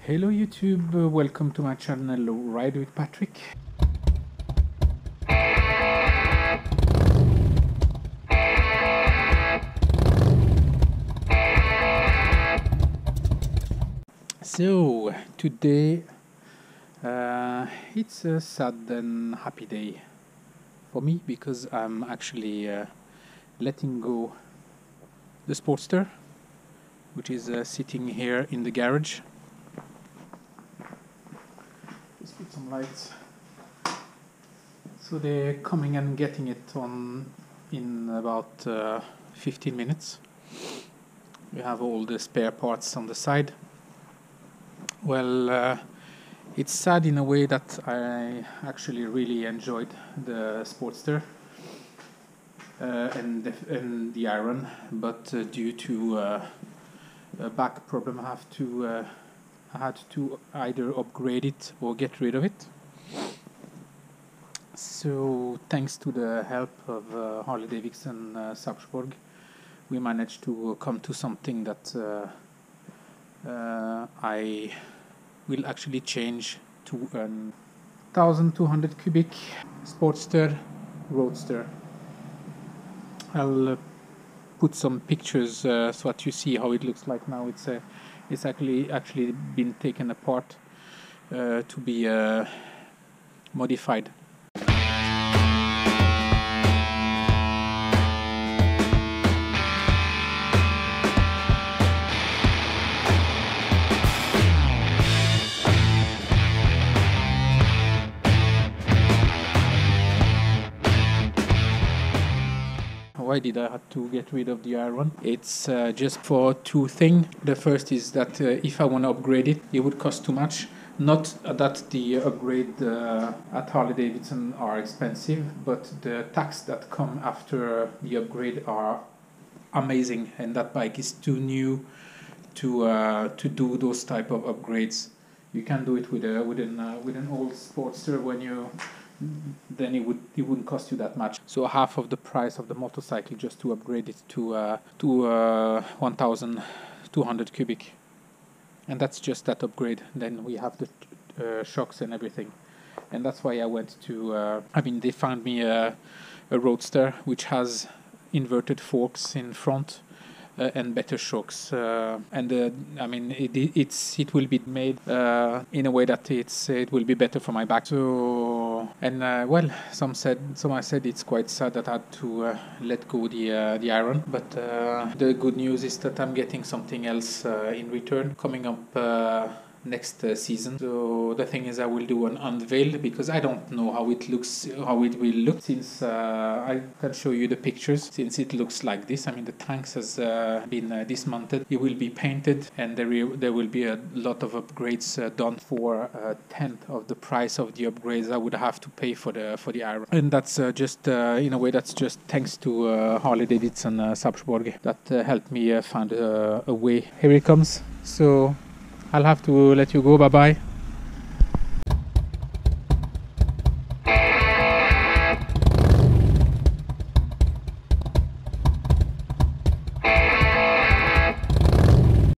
Hello YouTube, welcome to my channel Ride with Patrick. So today it's a sad and happy day for me because I'm actually letting go the Sportster, which is sitting here in the garage. Let's put some lights. So they're coming and getting it on in about 15 minutes. We have all the spare parts on the side. Well, it's sad in a way that I actually really enjoyed the Sportster and the Iron, but due to a back problem, I had to either upgrade it or get rid of it. So thanks to the help of Harley Davidson Sarpsborg, we managed to come to something that I will actually change to a 1200 cubic Sportster Roadster. I'll put some pictures so that you see how it looks like now. It's actually been taken apart to be modified. Why did I have to get rid of the Iron? It's just for two things. The first is that if I want to upgrade it, it would cost too much. Not that the upgrade at Harley Davidson are expensive, but the tax that come after the upgrade are amazing, and that bike is too new to do those type of upgrades. You can do it with an old Sportster then it wouldn't cost you that much. So half of the price of the motorcycle just to upgrade it to 1200 cubic, and that's just that upgrade. Then we have the shocks and everything, and that's why I went to. They found me a Roadster which has inverted forks in front. And better shocks, it will be made in a way that it will be better for my back. So some I said it's quite sad that I had to let go the Iron, but the good news is that I'm getting something else in return coming up next season. So the thing is, I will do an unveil because I don't know how it will look. Since I can show you the pictures, since it looks like this. The tanks has been dismantled. It will be painted, and there will be a lot of upgrades done for a tenth of the price of the upgrades I would have to pay for the Iron. And that's just in a way that's just thanks to Harley Davidson Sarpsborg that helped me find a way. Here it comes. So I'll have to let you go. Bye bye.